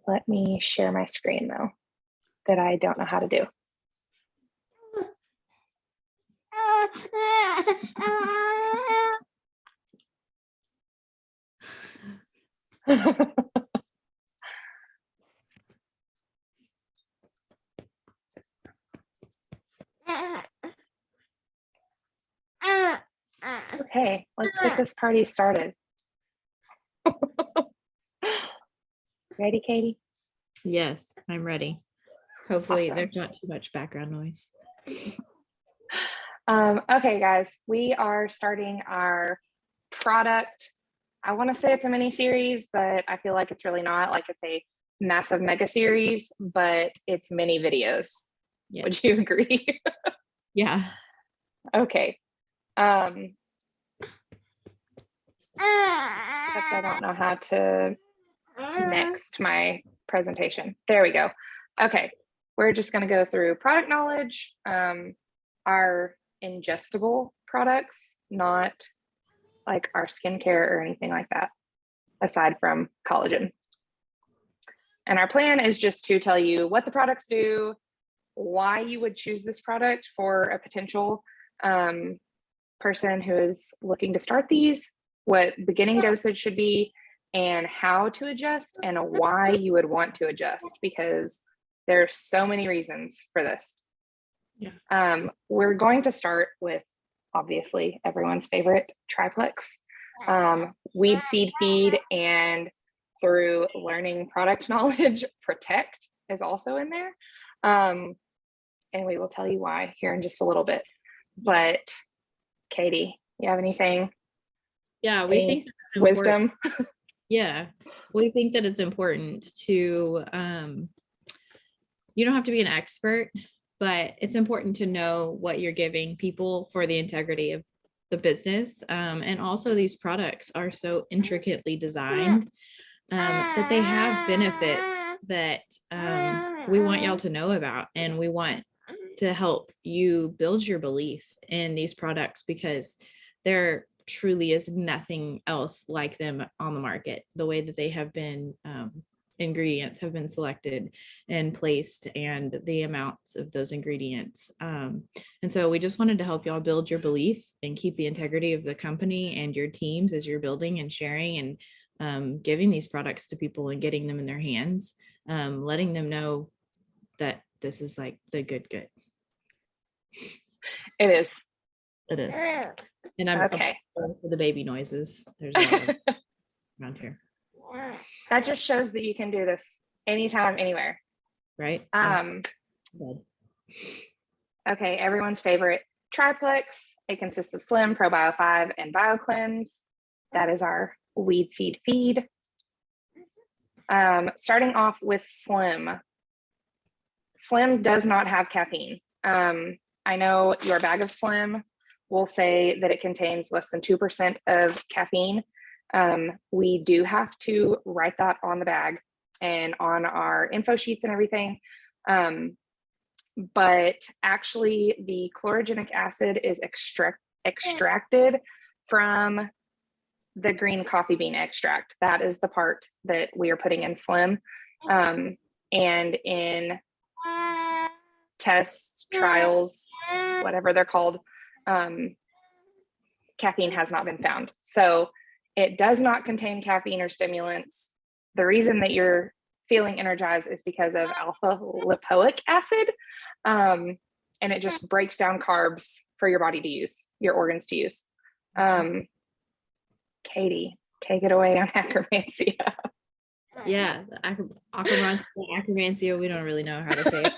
Let me share my screen though, that I don't know how to do. Okay, let's get this party started. Ready, Katie? Yes, I'm ready. Hopefully Awesome. There's not too much background noise. Okay, guys, we are starting our product. I want to say it's a mini series, but I feel like it's really not. Like it's a massive mega series, but it's mini videos. Yes. Would you agree? Yeah. Okay. I don't know how to next my presentation. There we go. Okay, we're just going to go through product knowledge, our ingestible products, not like our skincare or anything like that, aside from collagen. And our plan is just to tell you what the products do, why you would choose this product for a potential person who is looking to start these, what beginning dosage should be, and how to adjust and why you would want to adjust, because there's so many reasons for this. Yeah. We're going to start with obviously everyone's favorite Triplex, weed seed feed, and through learning product knowledge, Protect is also in there. And we will tell you why here in just a little bit. But Katie, you have anything? Yeah, we think that's wisdom. Yeah, we think that it's important to, you don't have to be an expert, but it's important to know what you're giving people for the integrity of the business. And also these products are so intricately designed that they have benefits that we want y'all to know about, and we want to help you build your belief in these products, because there truly is nothing else like them on the market. The way that they have been, ingredients have been selected and placed, and the amounts of those ingredients. And so we just wanted to help y'all build your belief and keep the integrity of the company and your teams as you're building and sharing and giving these products to people and getting them in their hands, letting them know that this is like the good. It is. It is. And I'm okay for the baby noises. There's a lot of around here. That just shows that you can do this anytime, anywhere. Right. Okay, everyone's favorite Triplex. It consists of Slim, ProBio 5, and BioCleanse. That is our weed seed feed. Starting off with Slim. Slim does not have caffeine. I know your bag of Slim will say that it contains less than 2% of caffeine. We do have to write that on the bag and on our info sheets and everything. But actually the chlorogenic acid is extracted from the green coffee bean extract. That is the part that we are putting in Slim. And in tests, trials, whatever they're called, caffeine has not been found. So it does not contain caffeine or stimulants. The reason that you're feeling energized is because of alpha lipoic acid. And it just breaks down carbs for your body to use, your organs to use. Katie, take it away on acromantia. Yeah, acromantia, we don't really know how to say it.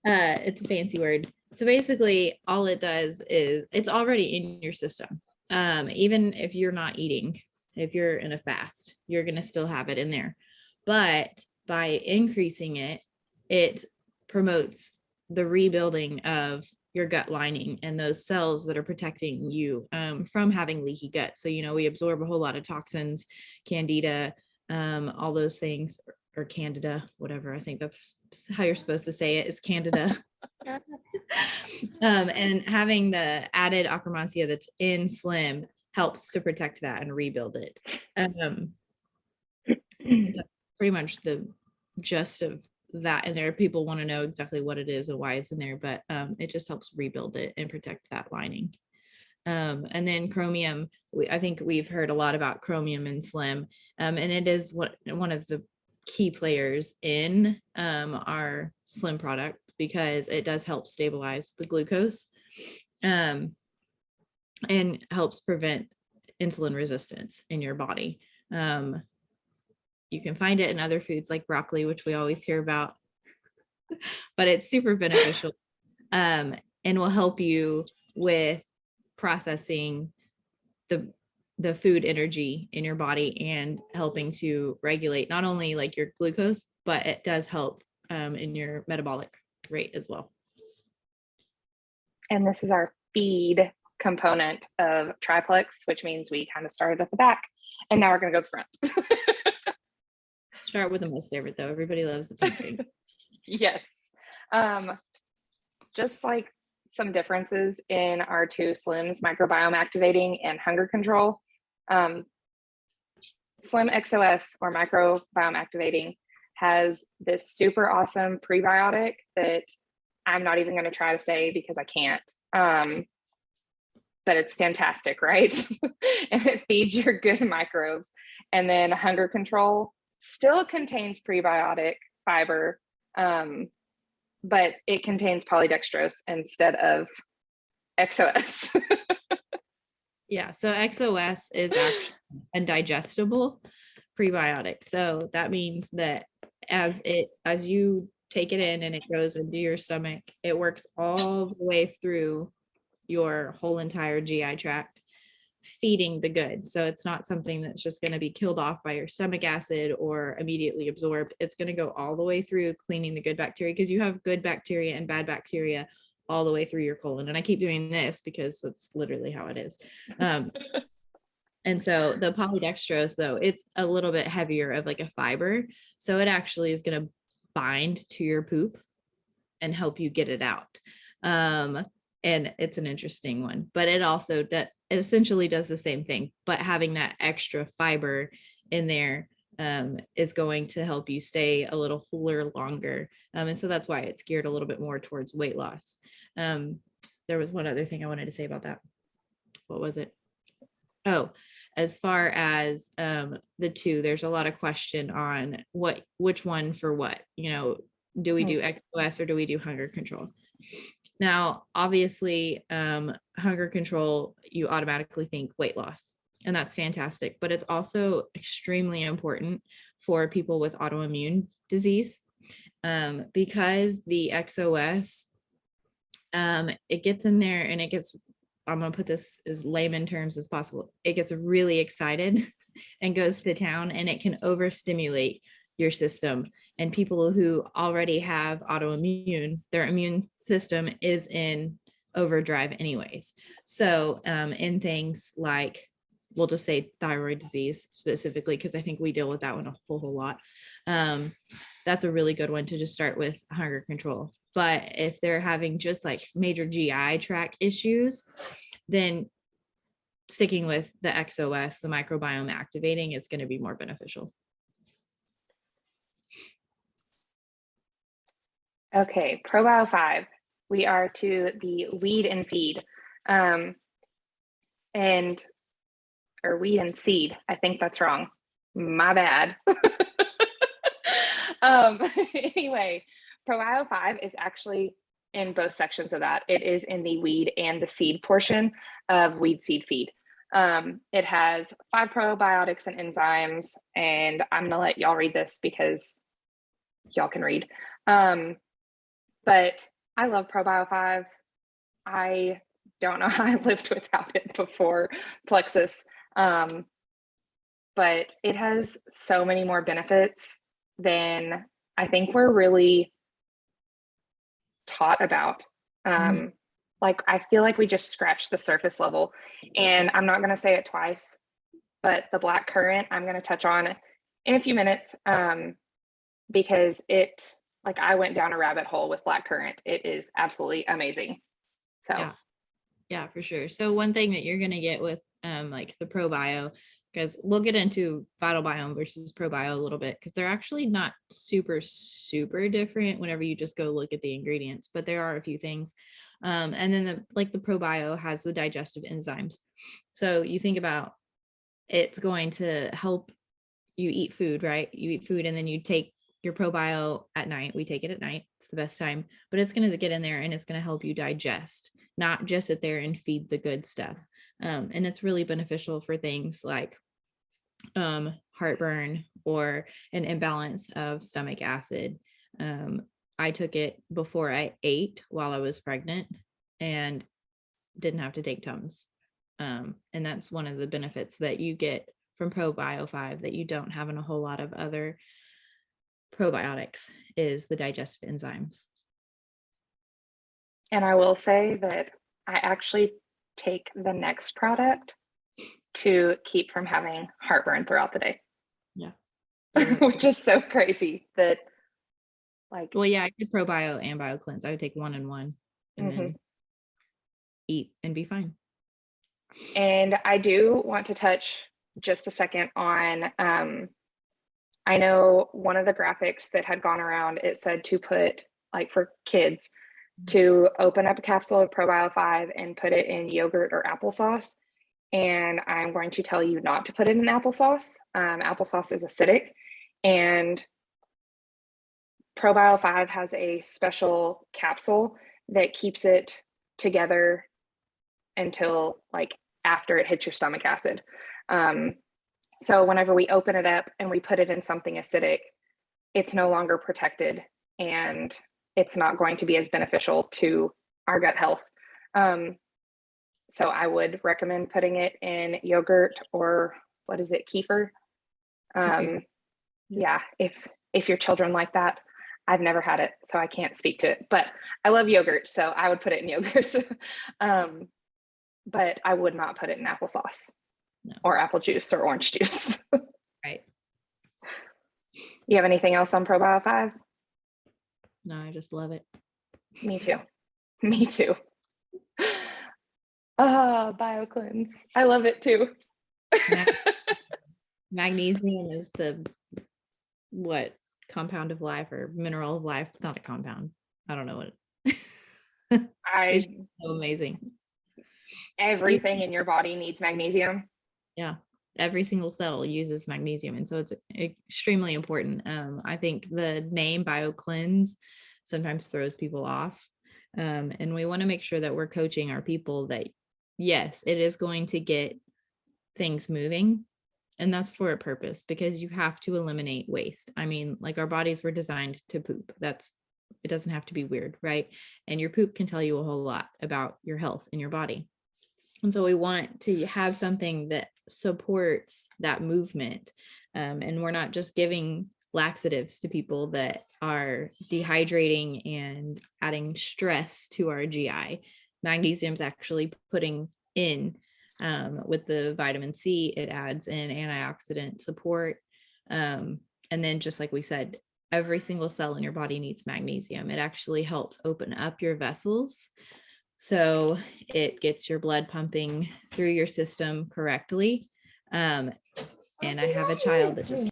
It's a fancy word. So basically all it does is it's already in your system. Even if you're not eating, if you're in a fast, you're going to still have it in there. But by increasing it, it promotes the rebuilding of your gut lining and those cells that are protecting you from having leaky gut. So, we absorb a whole lot of toxins, candida, all those things, or candida, whatever. I think that's how you're supposed to say it, is candida. And having the added akkermansia that's in Slim helps to protect that and rebuild it. That's pretty much the gist of that in there. People want to know exactly what it is and why it's in there, but it just helps rebuild it and protect that lining. And then chromium, I think we've heard a lot about chromium in Slim, and it is one of the key players in our Slim product because it does help stabilize the glucose and helps prevent insulin resistance in your body. You can find it in other foods like broccoli, which we always hear about, but it's super beneficial and will help you with processing the food energy in your body and helping to regulate not only like your glucose, but it does help in your metabolic rate as well. And this is our feed component of Triplex, which means we kind of started at the back and now we're going to go to the front. Start with the most favorite though. Everybody loves the pink thing. Yes. Just like some differences in our two Slims, microbiome activating and hunger control. Slim XOS or microbiome activating has this super awesome prebiotic that I'm not even going to try to say because I can't. But it's fantastic, right? And it feeds your good microbes. And then hunger control still contains prebiotic fiber, but it contains polydextrose instead of XOS. Yeah, so XOS is actually a digestible prebiotic. So that means that as you take it in and it goes into your stomach, it works all the way through your whole entire GI tract, feeding the good. So it's not something that's just going to be killed off by your stomach acid or immediately absorbed. It's going to go all the way through cleaning the good bacteria, because you have good bacteria and bad bacteria all the way through your colon. And I keep doing this because that's literally how it is. And so the polydextrose, though, it's a little bit heavier of like a fiber. So it actually is going to bind to your poop and help you get it out. And it's an interesting one, but it also it essentially does the same thing, but having that extra fiber in there is going to help you stay a little fuller longer. And so that's why it's geared a little bit more towards weight loss. There was one other thing I wanted to say about that. What was it? Oh, as far as the two, there's a lot of question on which one for what, do we do XOS or do we do hunger control? Now, obviously, hunger control, you automatically think weight loss, and that's fantastic, but it's also extremely important for people with autoimmune disease because the XOS, it gets in there and I'm going to put this as layman terms as possible. It gets really excited and goes to town, and it can overstimulate your system. And people who already have autoimmune, their immune system is in overdrive anyways. So in things like, we'll just say thyroid disease specifically, because I think we deal with that one a whole lot. That's a really good one to just start with hunger control. But if they're having just like major GI tract issues, then sticking with the XOS, the microbiome activating, is going to be more beneficial. Okay, ProBio 5. We are to the weed and feed, or weed and seed. I think that's wrong. My bad. Anyway, ProBio 5 is actually in both sections of that. It is in the weed and the seed portion of weed seed feed. It has 5 probiotics and enzymes, and I'm gonna let y'all read this because y'all can read. But I love ProBio 5. I don't know how I lived without it before Plexus. But it has so many more benefits than I think we're really taught about. Like, I feel like we just scratched the surface level, and I'm not going to say it twice, but the black currant I'm going to touch on in a few minutes because it like I went down a rabbit hole with blackcurrant. It is absolutely amazing. So Yeah, for sure. So one thing that you're going to get with like the ProBio, because we'll get into VitalBiome versus ProBio a little bit, because they're actually not super different whenever you just go look at the ingredients, but there are a few things. And then the ProBio has the digestive enzymes. So you think about, it's going to help you eat food, right? You eat food and then you take your ProBio at night. We take it at night. It's the best time, but it's going to get in there and it's going to help you digest, not just sit there and feed the good stuff. And it's really beneficial for things like heartburn or an imbalance of stomach acid. I took it before I ate while I was pregnant and didn't have to take Tums. And that's one of the benefits that you get from ProBio 5 that you don't have in a whole lot of other probiotics, is the digestive enzymes. and I will say that I actually take the next product to keep from having heartburn throughout the day. Yeah. Which is so crazy that like, well, yeah, I did ProBio and BioCleanse. I would take 1 and 1 and then eat and be fine. And I do want to touch just a second on, I know one of the graphics that had gone around, it said to put, like for kids, to open up a capsule of ProBio 5 and put it in yogurt or applesauce. And I'm going to tell you not to put it in applesauce. Applesauce is acidic, and ProBio 5 has a special capsule that keeps it together until like after it hits your stomach acid. So whenever we open it up and we put it in something acidic, it's no longer protected and it's not going to be as beneficial to our gut health. So I would recommend putting it in yogurt or what is it, kefir? Yeah, if your children like that. I've never had it, so I can't speak to it, but I love yogurt, so I would put it in yogurt. But I would not put it in applesauce or apple juice or orange juice. Right. You have anything else on ProBio 5? No, I just love it. Me too. Me too. Oh, BioCleanse. I love it too. Magnesium is the compound of life or mineral of life. Not a compound. I don't know what it's so amazing. Everything in your body needs magnesium. Yeah, every single cell uses magnesium, and so it's extremely important. I think the name BioCleanse sometimes throws people off, and we want to make sure that we're coaching our people that yes, it is going to get things moving, and that's for a purpose, because you have to eliminate waste. I mean, like our bodies were designed to poop. It doesn't have to be weird, right? And your poop can tell you a whole lot about your health in your body. And so we want to have something that supports that movement. And we're not just giving laxatives to people that are dehydrating and adding stress to our GI. Magnesium is actually putting in, with the vitamin C, it adds in antioxidant support. And then just like we said, every single cell in your body needs magnesium. It actually helps open up your vessels, so it gets your blood pumping through your system correctly. And I have a child that just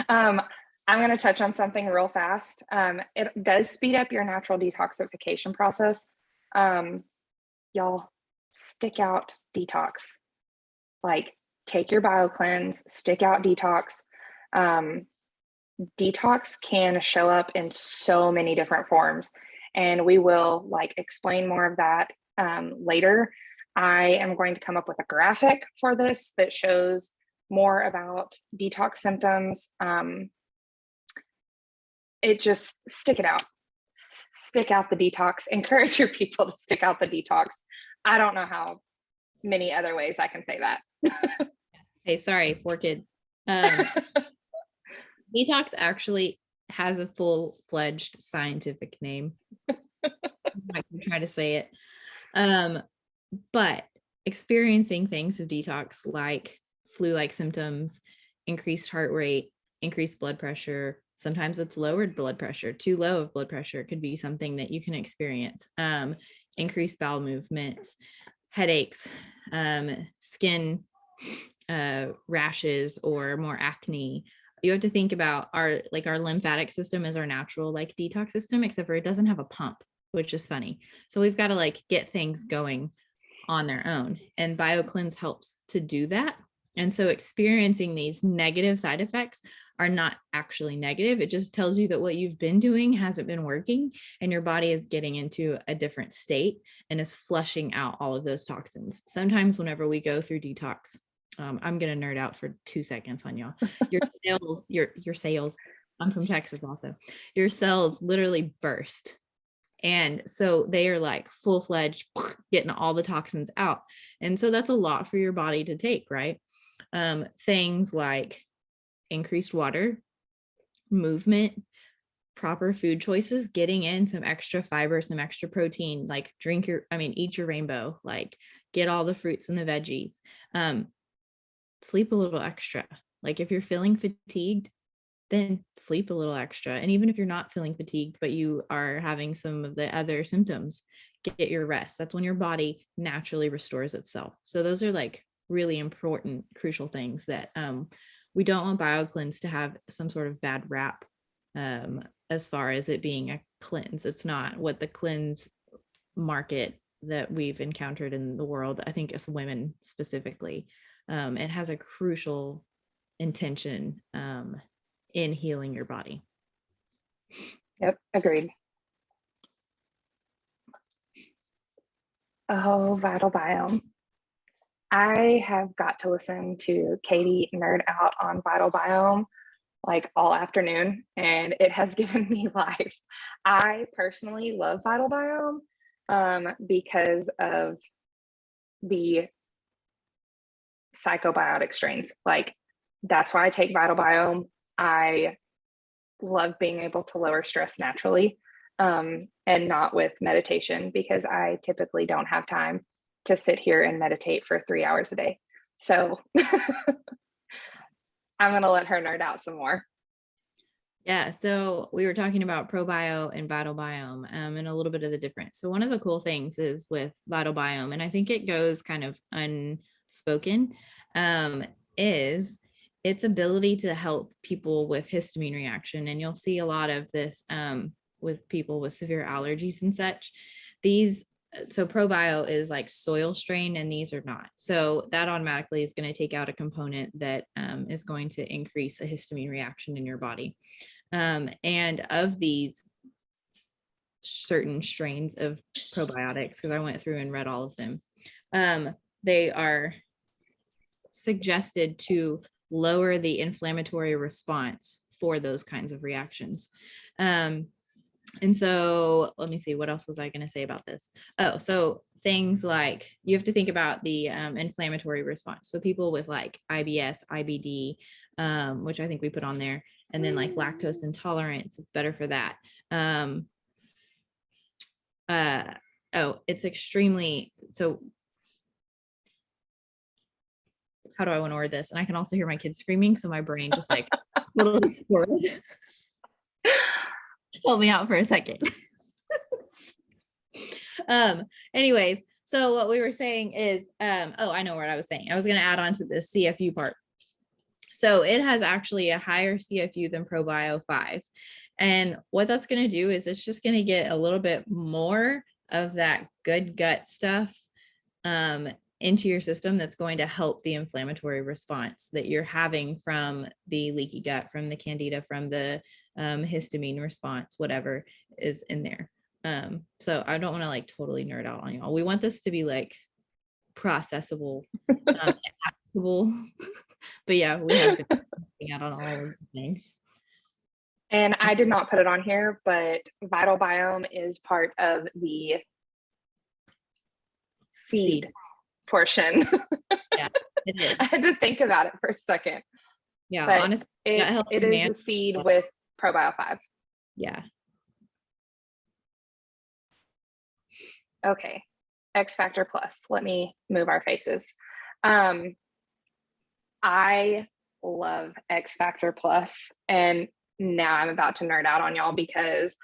I'm going to touch on something real fast. It does speed up your natural detoxification process. Y'all, stick out detox. Like, take your BioCleanse, stick out detox. Detox can show up in so many different forms, and we will like explain more of that later. I am going to come up with a graphic for this that shows more about detox symptoms. It just stick it out. Stick out the detox. Encourage your people to stick out the detox. I don't know how many other ways I can say that. Hey, sorry, 4 kids. Detox actually has a full-fledged scientific name. I can try to say it. But experiencing things of detox like flu-like symptoms, increased heart rate, increased blood pressure. Sometimes it's lowered blood pressure. Too low of blood pressure could be something that you can experience. Increased bowel movements, headaches, skin rashes, or more acne. You have to think about our lymphatic system is our natural like detox system, except for it doesn't have a pump, which is funny. So we've got to like get things going on their own, and BioCleanse helps to do that. And so experiencing these negative side effects are not actually negative. It just tells you that what you've been doing hasn't been working, and your body is getting into a different state and is flushing out all of those toxins. Sometimes whenever we go through detox, I'm going to nerd out for 2 seconds on y'all. Your cells, I'm from Texas also. Your cells literally burst. And so they are like full-fledged getting all the toxins out. And so that's a lot for your body to take, right? Things like increased water, movement, proper food choices, getting in some extra fiber, some extra protein, like eat your rainbow, like get all the fruits and the veggies, sleep a little extra. Like if you're feeling fatigued, then sleep a little extra. And even if you're not feeling fatigued, but you are having some of the other symptoms, get your rest. That's when your body naturally restores itself. So those are like really important, crucial things that we don't want BioCleanse to have some sort of bad rap as far as it being a cleanse. It's not what the cleanse market that we've encountered in the world, I think as women specifically. It has a crucial intention in healing your body. Yep, agreed. Oh, VitalBiome. I have got to listen to Katie nerd out on VitalBiome like all afternoon, and it has given me life. I personally love VitalBiome because of the psychobiotic strains. Like that's why I take VitalBiome. I love being able to lower stress naturally and not with meditation, because I typically don't have time to sit here and meditate for 3 hours a day. So I'm going to let her nerd out some more. Yeah, so we were talking about ProBio and VitalBiome and a little bit of the difference. So one of the cool things is with VitalBiome, and I think it goes kind of unspoken, is its ability to help people with histamine reaction. And you'll see a lot of this with people with severe allergies and such. So ProBio is like soil strain, and these are not. So that automatically is going to take out a component that is going to increase a histamine reaction in your body. And of these certain strains of probiotics, because I went through and read all of them, they are suggested to lower the inflammatory response for those kinds of reactions. And so let me see, what else was I going to say about this? Oh, so things like you have to think about the inflammatory response. So people with like IBS, IBD, which I think we put on there, and then like lactose intolerance, it's better for that. It's extremely, so how do I want to word this? And I can also hear my kids screaming, so my brain just like totally squirreled. Help me out for a second. Anyways, so what we were saying is, I know what I was saying. I was going to add on to this CFU part. So it has actually a higher CFU than ProBio 5. And what that's going to do is it's just going to get a little bit more of that good gut stuff into your system that's going to help the inflammatory response that you're having from the leaky gut, from the candida, from the histamine response, whatever is in there. So I don't want to like totally nerd out on y'all. We want this to be like processable, applicable. But yeah, we have been working out on all of the things. And I did not put it on here, but VitalBiome is part of the seed portion. Yeah, it is. I had to think about it for a second. Yeah, but honestly, it is a seed with ProBio 5. Yeah. Okay. XFactor Plus. Let me move our faces. I love XFactor Plus, and now I'm about to nerd out on y'all because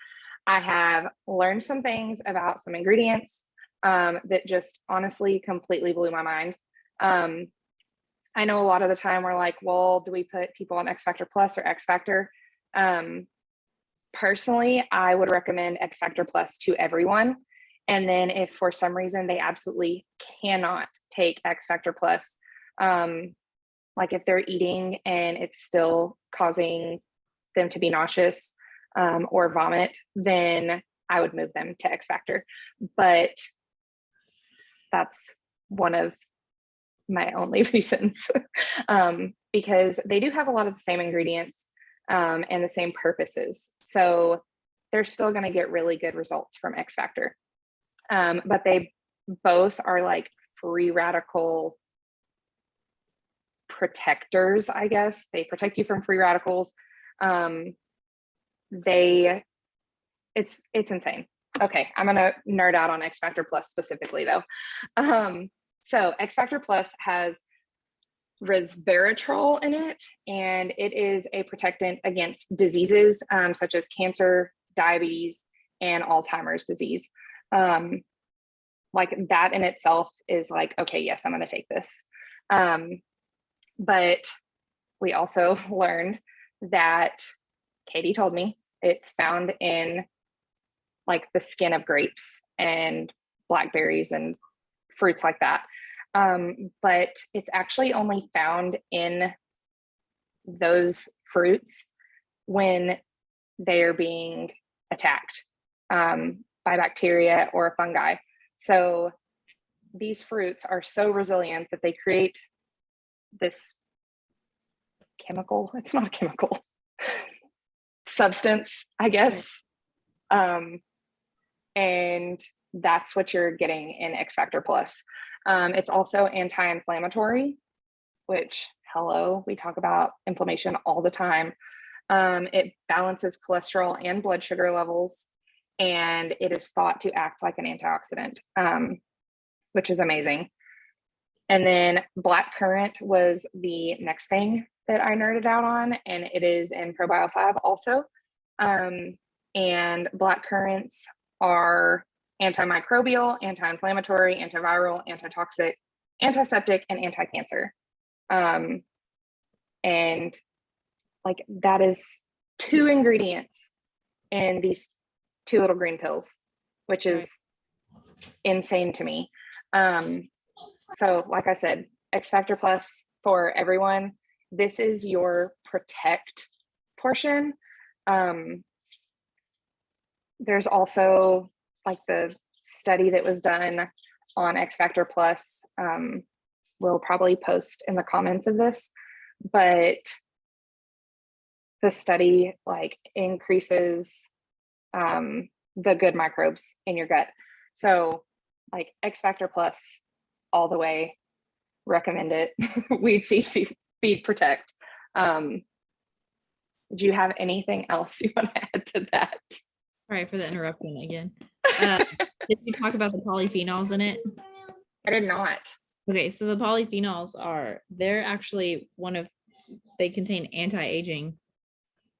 I have learned some things about some ingredients that just honestly completely blew my mind. I know a lot of the time we're like, well, do we put people on XFactor Plus or XFactor? Personally, I would recommend XFactor Plus to everyone. And then if for some reason they absolutely cannot take XFactor Plus, like if they're eating and it's still causing them to be nauseous or vomit, then I would move them to XFactor. But that's one of my only reasons because they do have a lot of the same ingredients and the same purposes. So they're still going to get really good results from XFactor. But they both are like free radical protectors, I guess. They protect you from free radicals. It's insane. Okay, I'm gonna nerd out on XFactor Plus specifically though. So XFactor Plus has resveratrol in it, and it is a protectant against diseases such as cancer, diabetes, and Alzheimer's disease. Like that in itself is like, okay, yes, I'm gonna take this. But we also learned that Katie told me it's found in like the skin of grapes and blackberries and fruits like that. But it's actually only found in those fruits when they are being attacked by bacteria or fungi. So these fruits are so resilient that they create this chemical, it's not a chemical, substance, I guess. And that's what you're getting in XFactor Plus. It's also anti-inflammatory, which, hello, we talk about inflammation all the time. It balances cholesterol and blood sugar levels, and it is thought to act like an antioxidant, which is amazing. And then blackcurrant was the next thing that I nerded out on, and it is in ProBio 5 also. And blackcurrants are antimicrobial, anti-inflammatory, antiviral, antitoxic, antiseptic, and anti-cancer. And like that is 2 ingredients in these 2 little green pills, which is insane to me. So like I said, XFactor Plus for everyone. This is your protect portion. There's also like the study that was done on XFactor Plus. We'll probably post in the comments of this, but the study like increases the good microbes in your gut. So like XFactor Plus all the way, recommend it. Weed seed feed protect. Do you have anything else you want to add to that? Sorry for the interruption again. Did you talk about the polyphenols in it? I did not. Okay, so the polyphenols they're actually they contain anti-aging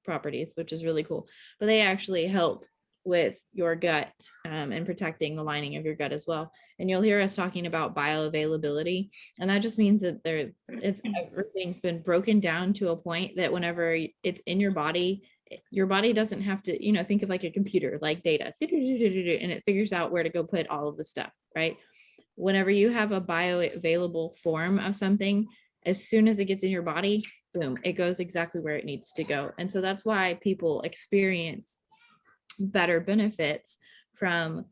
properties, which is really cool, but they actually help with your gut and protecting the lining of your gut as well. And you'll hear us talking about bioavailability, and that just means that everything's been broken down to a point that whenever it's in your body doesn't have to, think of like a computer, like data, and it figures out where to go put all of the stuff, right? Whenever you have a bioavailable form of something, as soon as it gets in your body, boom, it goes exactly where it needs to go. And so that's why people experience better benefits from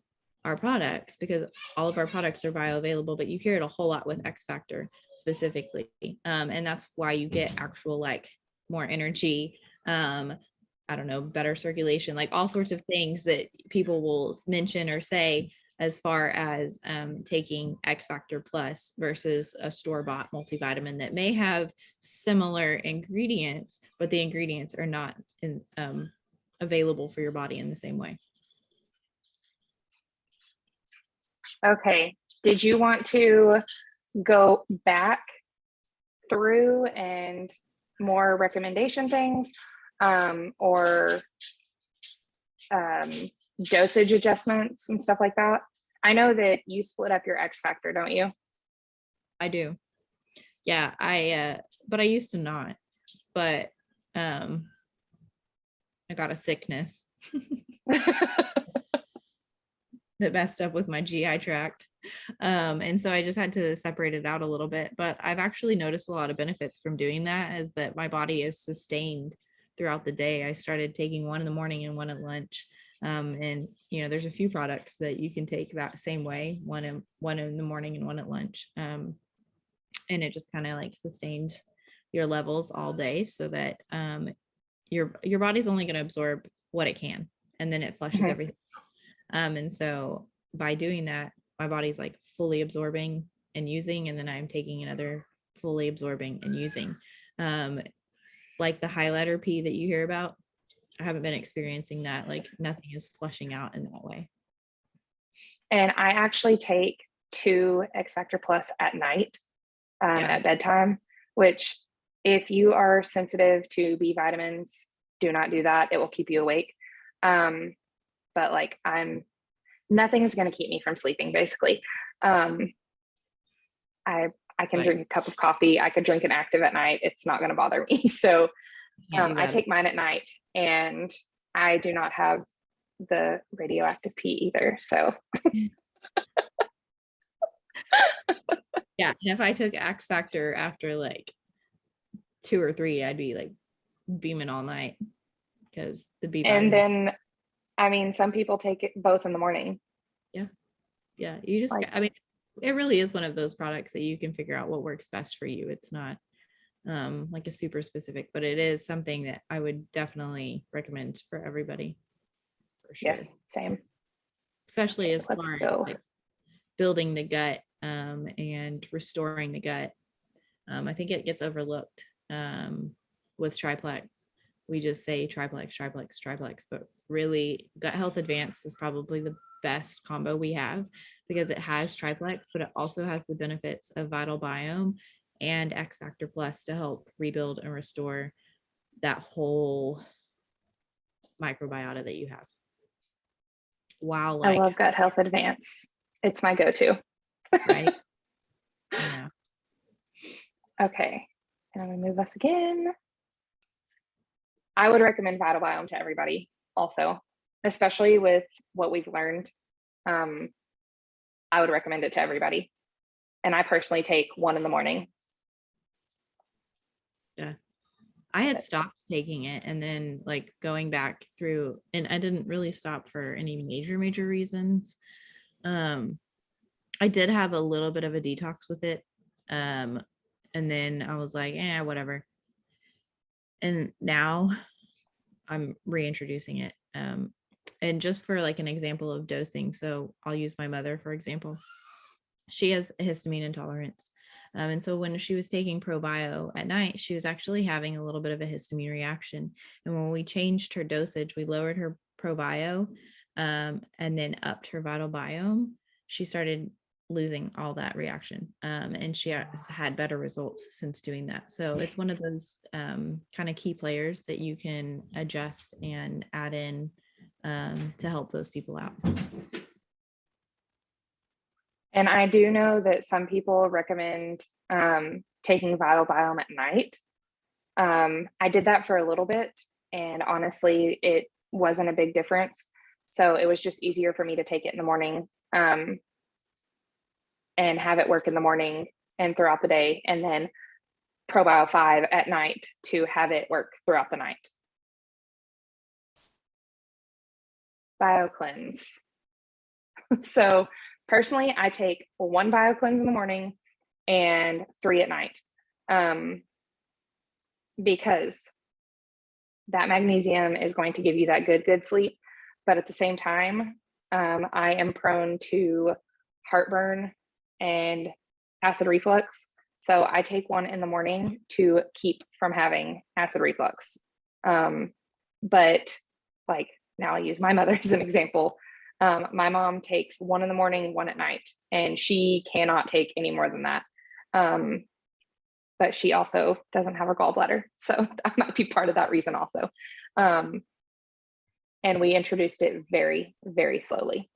our products, because all of our products are bioavailable, but you hear it a whole lot with XFactor specifically. And that's why you get actual like more energy, I don't know, better circulation, like all sorts of things that people will mention or say as far as taking XFactor Plus versus a store-bought multivitamin that may have similar ingredients, but the ingredients are not available for your body in the same way. Okay, did you want to go back through and more recommendation things, or dosage adjustments and stuff like that? I know that you split up your XFactor, don't you? I do. Yeah, but I used to not, but I got a sickness that messed up with my GI tract. And so I just had to separate it out a little bit, but I've actually noticed a lot of benefits from doing that, is that my body is sustained throughout the day. I started taking one in the morning and one at lunch. And there's a few products that you can take that same way, one in the morning and one at lunch. And it just kind of like sustained your levels all day, so that your body's only going to absorb what it can, and then it flushes everything. And so by doing that, my body's like fully absorbing and using, and then I'm taking another fully absorbing and using. Like the highlighter pee that you hear about, I haven't been experiencing that. Like nothing is flushing out in that way. And I actually take 2 XFactor Plus at night, at bedtime, which if you are sensitive to B vitamins, do not do that. It will keep you awake. But like nothing is going to keep me from sleeping, basically. I can drink a cup of coffee. I could drink an Active at night. It's not going to bother me. So I take mine at night, and I do not have the radioactive pee either. So yeah. And if I took XFactor after like 2 or 3, I'd be like beaming all night, because the B and vitamin. then, I mean, some people take it both in the morning. Yeah. You just, Like, I mean, it really is one of those products that you can figure out what works best for you. It's not like a super specific, but it is something that I would definitely recommend for everybody, for sure. yes, same. Especially as Let's far as go. like building the gut and restoring the gut. I think it gets overlooked with Triplex. We just say Triplex, but really Gut Health Advanced is probably the best combo we have, because it has Triplex, but it also has the benefits of VitalBiome and XFactor Plus to help rebuild and restore that whole microbiota that you have. Wow, I love Gut Health Advance. It's my go-to. Right? Yeah. Okay, and I'm gonna move us again. I would recommend VitalBiome to everybody also, especially with what we've learned. I would recommend it to everybody. And I personally take one in the morning. Yeah. I had stopped taking it, and then like going back through, and I didn't really stop for any major reasons. I did have a little bit of a detox with it. And then I was like, whatever. And now I'm reintroducing it. And just for like an example of dosing, so I'll use my mother, for example. She has a histamine intolerance. And so when she was taking ProBio at night, she was actually having a little bit of a histamine reaction. And when we changed her dosage, we lowered her ProBio and then upped her VitalBiome. She started losing all that reaction. And she has had better results since doing that. So it's one of those kind of key players that you can adjust and add in to help those people out. And I do know that some people recommend taking VitalBiome at night. I did that for a little bit, and honestly, it wasn't a big difference. So it was just easier for me to take it in the morning and have it work in the morning and throughout the day, and then ProBio 5 at night to have it work throughout the night. BioCleanse. So personally, I take 1 BioCleanse in the morning and 3 at night, because that magnesium is going to give you that good sleep. But at the same time, I am prone to heartburn and acid reflux. So I take 1 in the morning to keep from having acid reflux. But like, now I use my mother as an example. My mom takes 1 in the morning, 1 at night, and she cannot take any more than that. but she also doesn't have a gallbladder. So that might be part of that reason also. And we introduced it very, very slowly.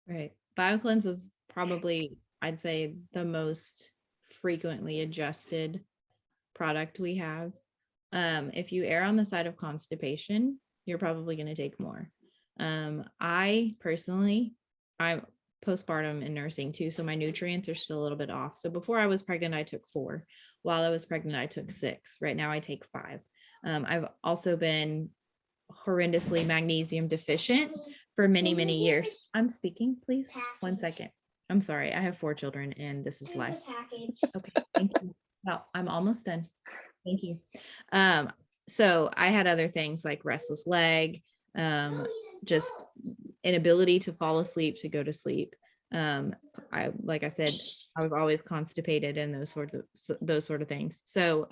Right. BioCleanse is probably, I'd say, the most frequently adjusted product we have. If you err on the side of constipation, you're probably going to take more. I personally, I'm postpartum and nursing too, so my nutrients are still a little bit off. So before I was pregnant, I took 4. While I was pregnant, I took 6. Right now I take 5. I've also been horrendously magnesium deficient for many, many years. I'm speaking, please. 1 second. I'm sorry. I have 4 children and this is life. Okay. Thank you. No, I'm almost done. Thank you. So I had other things like restless leg, just inability to fall asleep, to go to sleep. Like I said, I was always constipated and those sort of things. So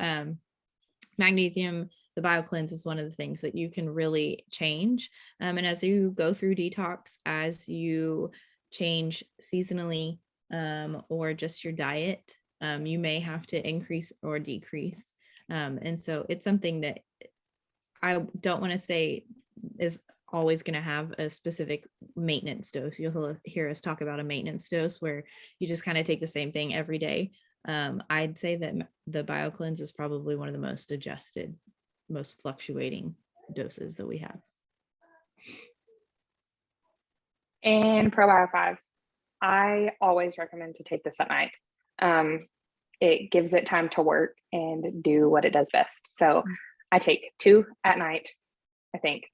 magnesium, the BioCleanse is one of the things that you can really change. And as you go through detox, as you change seasonally, or just your diet, you may have to increase or decrease. And so it's something that I don't want to say is always going to have a specific maintenance dose. You'll hear us talk about a maintenance dose where you just kind of take the same thing every day. I'd say that the BioCleanse is probably one of the most adjusted, most fluctuating doses that we have. And ProBio 5, I always recommend to take this at night. It gives it time to work and do what it does best. So I take 2 at night, I think.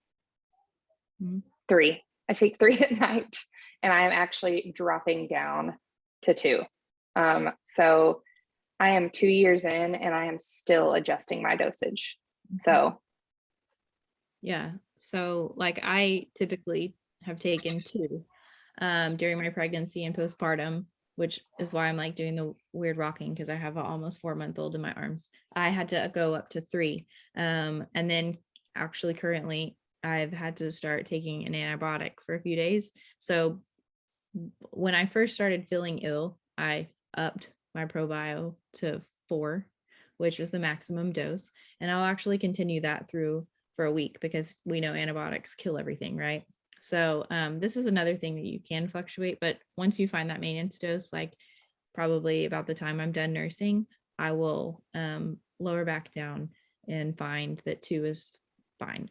3. I take 3 at night, and I am actually dropping down to 2. So I am 2 years in and I am still adjusting my dosage. So yeah. So like I typically have taken 2 during my pregnancy and postpartum, which is why I'm like doing the weird rocking, because I have an almost 4-month-old in my arms. I had to go up to 3. And then actually currently I've had to start taking an antibiotic for a few days. So when I first started feeling ill, I upped my ProBio to 4, which was the maximum dose. And I'll actually continue that through for a week, because we know antibiotics kill everything, right? So this is another thing that you can fluctuate, but once you find that maintenance dose, like probably about the time I'm done nursing, I will lower back down and find that 2 is fine.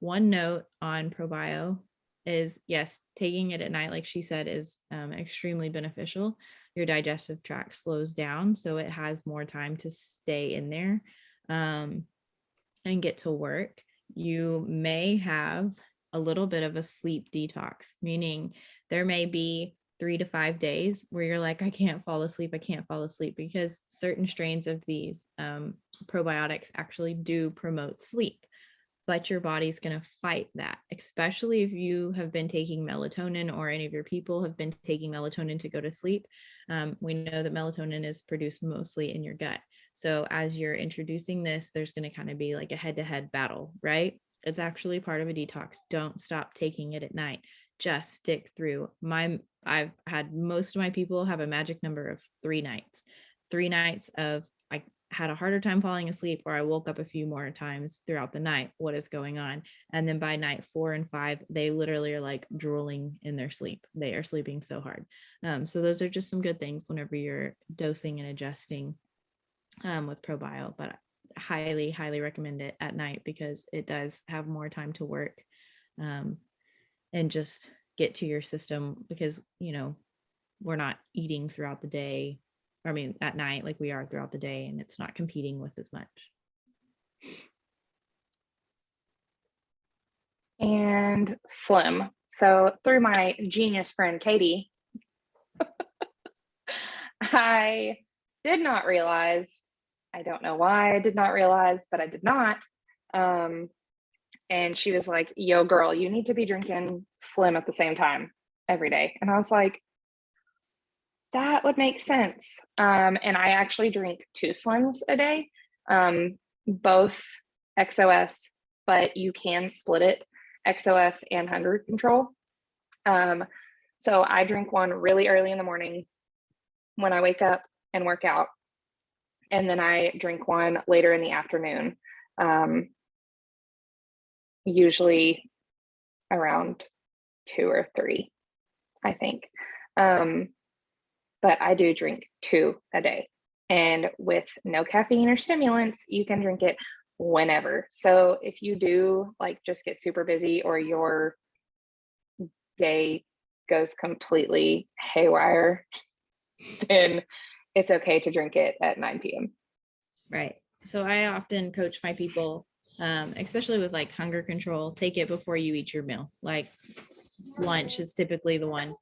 One note on ProBio is, yes, taking it at night, like she said, is extremely beneficial. Your digestive tract slows down, so it has more time to stay in there and get to work. You may have a little bit of a sleep detox, meaning there may be 3 to 5 days where you're like, I can't fall asleep, because certain strains of these probiotics actually do promote sleep. But your body's going to fight that, especially if you have been taking melatonin, or any of your people have been taking melatonin to go to sleep. We know that melatonin is produced mostly in your gut. So as you're introducing this, there's going to kind of be like a head-to-head battle, right? It's actually part of a detox. Don't stop taking it at night. Just stick through. I've had most of my people have a magic number of 3 nights. 3 nights of I had a harder time falling asleep, or I woke up a few more times throughout the night. What is going on? And then by night 4 and 5, they literally are like drooling in their sleep. They are sleeping so hard. So those are just some good things whenever you're dosing and adjusting with ProBio, but highly, highly recommend it at night, because it does have more time to work and just get to your system, because, we're not eating throughout the day. I mean, at night, like we are throughout the day, and it's not competing with as much. And slim. So through my genius friend, Katie, I did not realize, I don't know why I did not realize, but I did not. And she was like, yo, girl, you need to be drinking slim at the same time every day. And I was like, that would make sense. And I actually drink 2 slims a day, both XOS, but you can split it, XOS and hunger control. So I drink one really early in the morning when I wake up and work out. And then I drink one later in the afternoon, usually around 2 or 3, I think. But I do drink 2 a day. And with no caffeine or stimulants, you can drink it whenever. So if you do like just get super busy or your day goes completely haywire, then it's okay to drink it at 9 p.m. Right. So I often coach my people, especially with like hunger control, take it before you eat your meal. Like lunch is typically the one.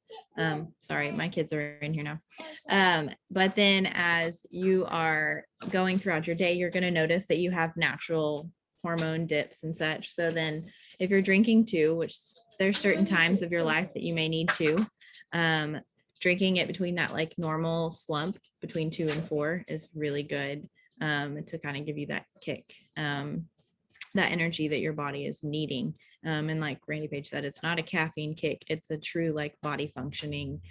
Sorry, my kids are in here now. But then as you are going throughout your day, you're going to notice that you have natural hormone dips and such. So then if you're drinking 2, which there's certain times of your life that you may need 2, drinking it between that like normal slump between 2 and 4 is really good, to kind of give you that kick, that energy that your body is needing. And like Randy Page said, it's not a caffeine kick. It's a true like body functioning.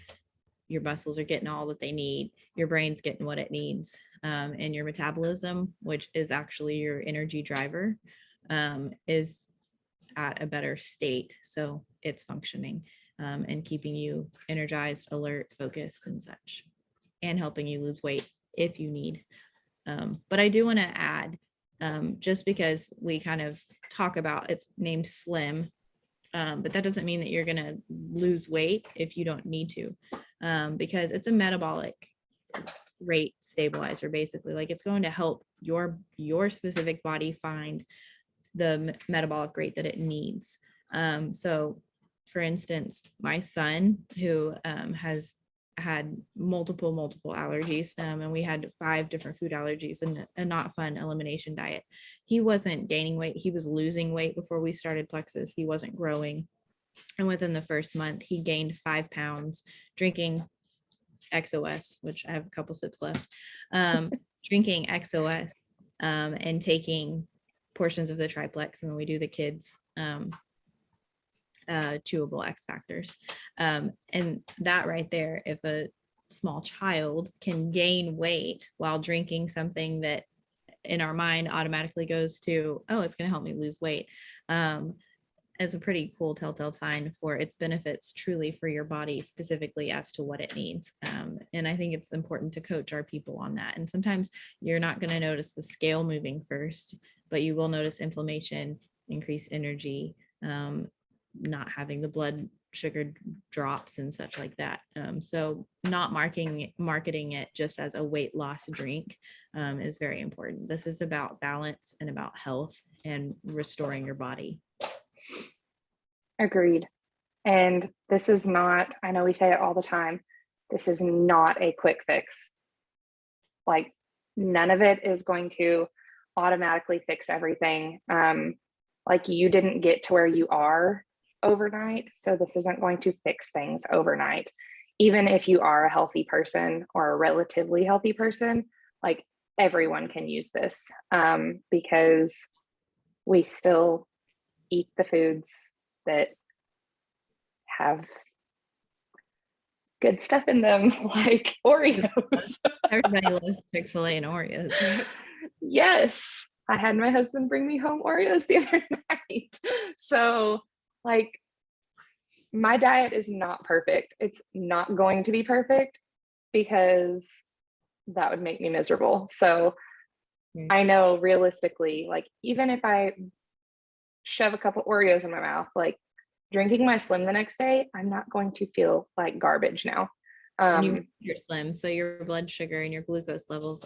Your muscles are getting all that they need. Your brain's getting what it needs. And your metabolism, which is actually your energy driver, is at a better state. So it's functioning, and keeping you energized, alert, focused, and such, and helping you lose weight if you need. But I do want to add, just because we kind of talk about it's named slim, but that doesn't mean that you're going to lose weight if you don't need to, because it's a metabolic rate stabilizer. Basically, like it's going to help your specific body find the metabolic rate that it needs. So for instance, my son who has had multiple allergies, and we had 5 different food allergies and a not fun elimination diet. He wasn't gaining weight, he was losing weight before we started Plexus. He wasn't growing, and within the first month he gained 5 pounds drinking XOS, which I have a couple sips left, drinking XOS, and taking portions of the Triplex, and then we do the kids chewable XFactors. And that right there, if a small child can gain weight while drinking something that in our mind automatically goes to, oh, it's going to help me lose weight, is a pretty cool telltale sign for its benefits truly for your body, specifically as to what it needs. And I think it's important to coach our people on that. And sometimes you're not going to notice the scale moving first, but you will notice inflammation, increased energy, not having the blood sugar drops and such like that. So not marketing it just as a weight loss drink is very important. This is about balance and about health and restoring your body. Agreed. And this is not, I know we say it all the time, this is not a quick fix. Like none of it is going to automatically fix everything. Like you didn't get to where you are overnight. So this isn't going to fix things overnight. Even if you are a healthy person or a relatively healthy person, like everyone can use this, because we still eat the foods that have good stuff in them, like Oreos. Everybody loves Chick-fil-A and Oreos, right? Yes, I had my husband bring me home Oreos the other night. So like my diet is not perfect. It's not going to be perfect because that would make me miserable. So I know realistically, like even if I shove a couple Oreos in my mouth, like drinking my Slim the next day, I'm not going to feel like garbage now. You're slim, so your blood sugar and your glucose levels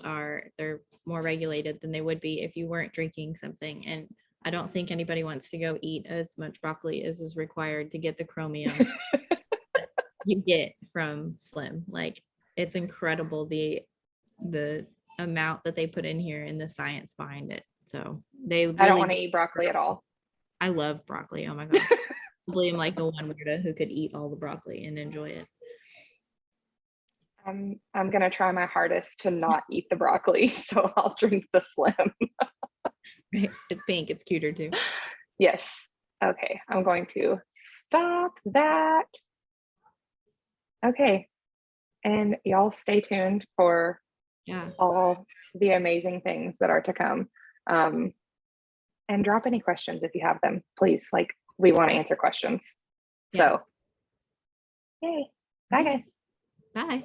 they're more regulated than they would be if you weren't drinking something. And I don't think anybody wants to go eat as much broccoli as is required to get the chromium you get from Slim. Like it's incredible the amount that they put in here and the science behind it. So they really, I don't want to eat broccoli at all. I love broccoli. Oh my god. Probably am like the one weirdo who could eat all the broccoli and enjoy it. I'm gonna try my hardest to not eat the broccoli, so I'll drink the Slim. Right. It's pink. It's cuter too. Yes. Okay. I'm going to stop that. Okay. And y'all stay tuned for Yeah. all the amazing things that are to come. And drop any questions if you have them, please. Like, we want to answer questions. Yeah. So, yay. Bye, guys. Bye.